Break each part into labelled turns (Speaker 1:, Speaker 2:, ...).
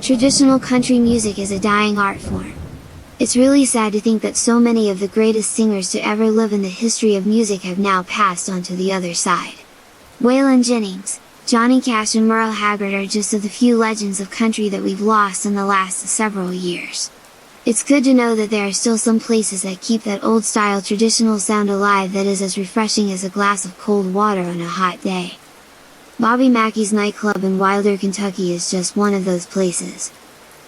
Speaker 1: Traditional country music is a dying art form. It's really sad to think that so many of the greatest singers to ever live in the history of music have now passed on to the other side. Waylon Jennings, Johnny Cash and Merle Haggard are just of the few legends of country that we've lost in the last several years. It's good to know that there are still some places that keep that old-style traditional sound alive that is as refreshing as a glass of cold water on a hot day. Bobby Mackey's nightclub in Wilder, Kentucky is just one of those places.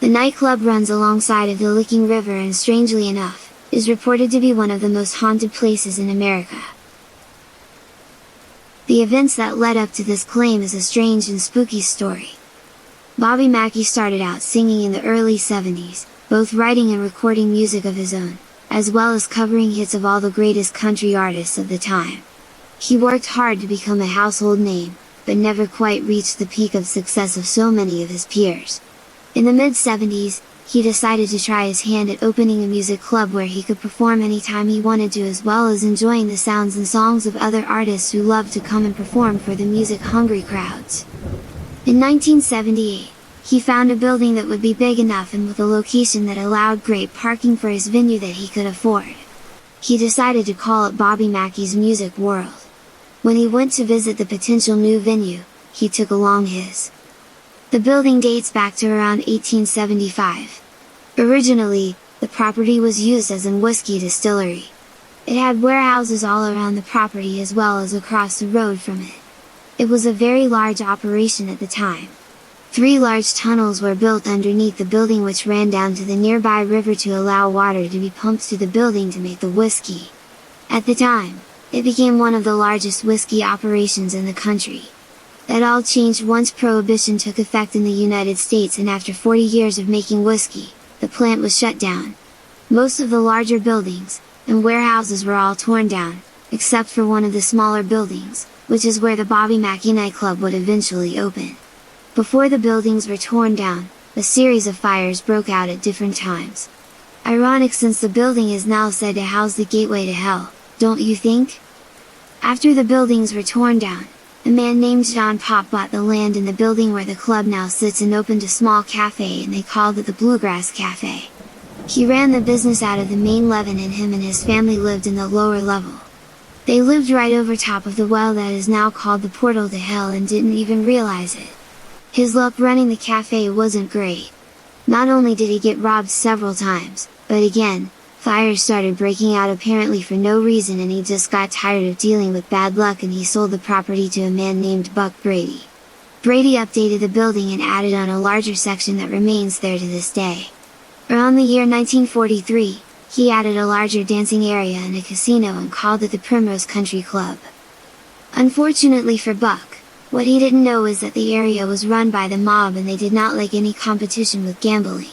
Speaker 1: The nightclub runs alongside of the Licking River and strangely enough, is reported to be one of the most haunted places in America. The events that led up to this claim is a strange and spooky story. Bobby Mackey started out singing in the early 70s, both writing and recording music of his own, as well as covering hits of all the greatest country artists of the time. He worked hard to become a household name, but never quite reached the peak of success of so many of his peers. In the mid-70s, he decided to try his hand at opening a music club where he could perform anytime he wanted to, as well as enjoying the sounds and songs of other artists who loved to come and perform for the music-hungry crowds. In 1978, he found a building that would be big enough and with a location that allowed great parking for his venue that he could afford. He decided to call it Bobby Mackey's Music World. When he went to visit the potential new venue, he took along his. The building dates back to around 1875. Originally, the property was used as a whiskey distillery. It had warehouses all around the property as well as across the road from it. It was a very large operation at the time. 3 large tunnels were built underneath the building which ran down to the nearby river to allow water to be pumped to the building to make the whiskey. At the time, it became one of the largest whiskey operations in the country. That all changed once Prohibition took effect in the United States, and after 40 years of making whiskey, the plant was shut down. Most of the larger buildings and warehouses were all torn down, except for one of the smaller buildings, which is where the Bobby Mackey nightclub would eventually open. Before the buildings were torn down, a series of fires broke out at different times. Ironic, since the building is now said to house the gateway to hell, don't you think? After the buildings were torn down, a man named John Pop bought the land in the building where the club now sits and opened a small cafe, and they called it the Bluegrass Cafe. He ran the business out of the main level, and him and his family lived in the lower level. They lived right over top of the well that is now called the Portal to Hell and didn't even realize it. His luck running the cafe wasn't great. Not only did he get robbed several times, but again, fires started breaking out apparently for no reason, and he just got tired of dealing with bad luck and he sold the property to a man named Buck Brady. Brady updated the building and added on a larger section that remains there to this day. Around the year 1943, he added a larger dancing area and a casino and called it the Primrose Country Club. Unfortunately for Buck, what he didn't know is that the area was run by the mob and they did not like any competition with gambling.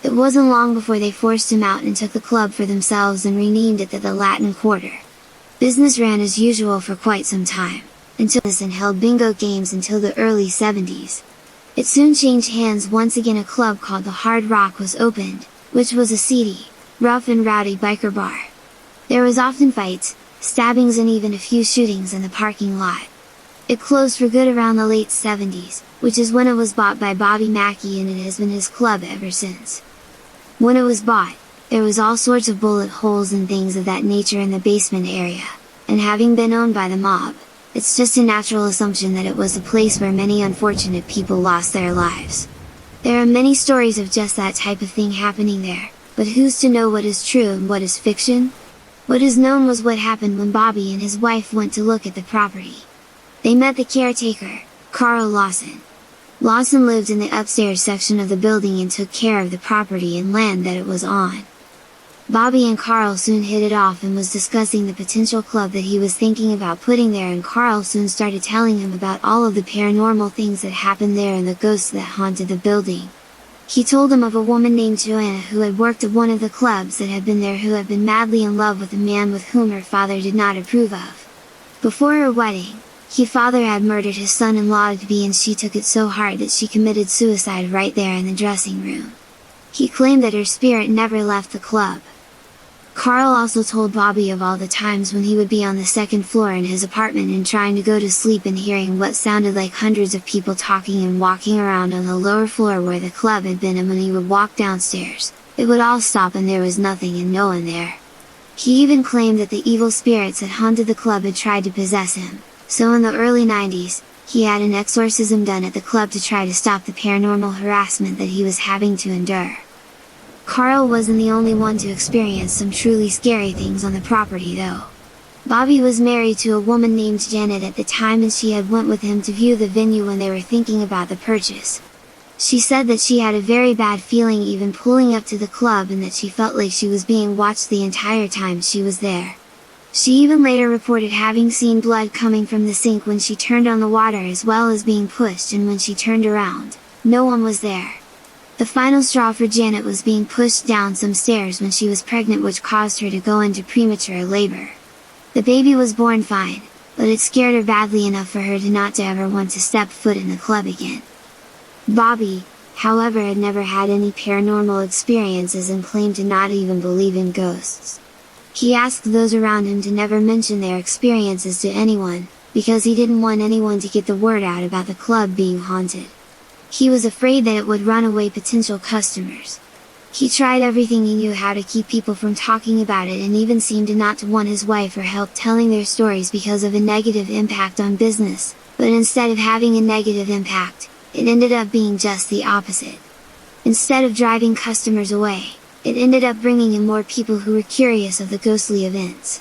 Speaker 1: It wasn't long before they forced him out and took the club for themselves and renamed it the Latin Quarter. Business ran as usual for quite some time, until this, and held bingo games until the early 70s. It soon changed hands once again. A club called the Hard Rock was opened, which was a seedy, rough and rowdy biker bar. There was often fights, stabbings and even a few shootings in the parking lot. It closed for good around the late 70s, which is when it was bought by Bobby Mackey, and it has been his club ever since. When it was bought, there was all sorts of bullet holes and things of that nature in the basement area, and having been owned by the mob, it's just a natural assumption that it was a place where many unfortunate people lost their lives. There are many stories of just that type of thing happening there, but who's to know what is true and what is fiction? What is known was what happened when Bobby and his wife went to look at the property. They met the caretaker, Carl Lawson. Lawson lived in the upstairs section of the building and took care of the property and land that it was on. Bobby and Carl soon hit it off and was discussing the potential club that he was thinking about putting there, and Carl soon started telling him about all of the paranormal things that happened there and the ghosts that haunted the building. He told him of a woman named Joanna who had worked at one of the clubs that had been there, who had been madly in love with a man with whom her father did not approve of. Before her wedding, her father had murdered his son-in-law-to-be, and she took it so hard that she committed suicide right there in the dressing room. He claimed that her spirit never left the club. Carl also told Bobby of all the times when he would be on the second floor in his apartment and trying to go to sleep and hearing what sounded like hundreds of people talking and walking around on the lower floor where the club had been, and when he would walk downstairs, it would all stop and there was nothing and no one there. He even claimed that the evil spirits that haunted the club had tried to possess him, so in the early 90s, he had an exorcism done at the club to try to stop the paranormal harassment that he was having to endure. Carl wasn't the only one to experience some truly scary things on the property though. Bobby was married to a woman named Janet at the time, and she had went with him to view the venue when they were thinking about the purchase. She said that she had a very bad feeling even pulling up to the club, and that she felt like she was being watched the entire time she was there. She even later reported having seen blood coming from the sink when she turned on the water, as well as being pushed, and when she turned around, no one was there. The final straw for Janet was being pushed down some stairs when she was pregnant, which caused her to go into premature labor. The baby was born fine, but it scared her badly enough for her to not to ever want to step foot in the club again. Bobby, however, had never had any paranormal experiences and claimed to not even believe in ghosts. He asked those around him to never mention their experiences to anyone, because he didn't want anyone to get the word out about the club being haunted. He was afraid that it would run away potential customers. He tried everything he knew how to keep people from talking about it, and even seemed to not to want his wife or help telling their stories because of a negative impact on business, but instead of having a negative impact, it ended up being just the opposite. Instead of driving customers away, it ended up bringing in more people who were curious of the ghostly events.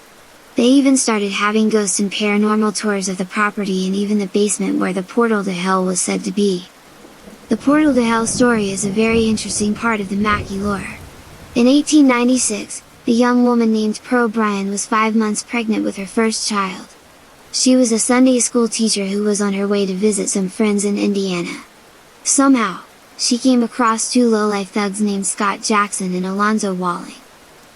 Speaker 1: They even started having ghost and paranormal tours of the property and even the basement where the portal to hell was said to be. The portal to hell story is a very interesting part of the Mackey lore. In 1896, a young woman named Pearl Bryan was 5 months pregnant with her first child. She was a Sunday school teacher who was on her way to visit some friends in Indiana. Somehow, she came across two low-life thugs named Scott Jackson and Alonzo Walling.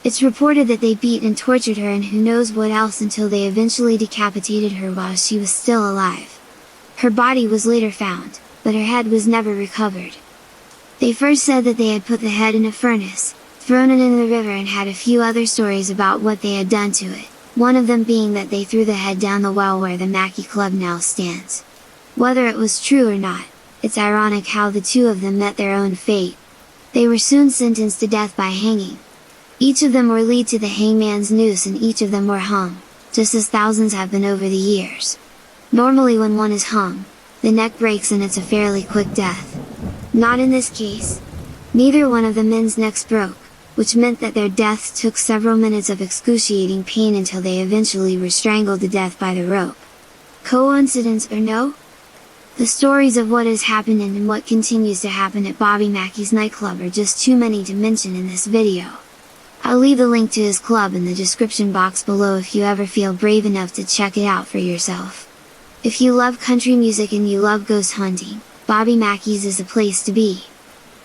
Speaker 1: It's reported that they beat and tortured her and who knows what else until they eventually decapitated her while she was still alive. Her body was later found, but her head was never recovered. They first said that they had put the head in a furnace, thrown it in the river, and had a few other stories about what they had done to it, one of them being that they threw the head down the well where the Mackey Club now stands. Whether it was true or not, it's ironic how the two of them met their own fate. They were soon sentenced to death by hanging. Each of them were led to the hangman's noose, and each of them were hung, just as thousands have been over the years. Normally when one is hung, the neck breaks and it's a fairly quick death. Not in this case. Neither one of the men's necks broke, which meant that their deaths took several minutes of excruciating pain until they eventually were strangled to death by the rope. Coincidence or no? The stories of what has happened and what continues to happen at Bobby Mackey's nightclub are just too many to mention in this video. I'll leave the link to his club in the description box below if you ever feel brave enough to check it out for yourself. If you love country music and you love ghost hunting, Bobby Mackey's is a place to be.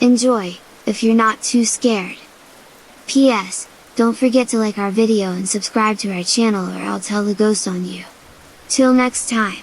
Speaker 1: Enjoy, if you're not too scared. P.S. Don't forget to like our video and subscribe to our channel or I'll tell the ghost on you. Till next time.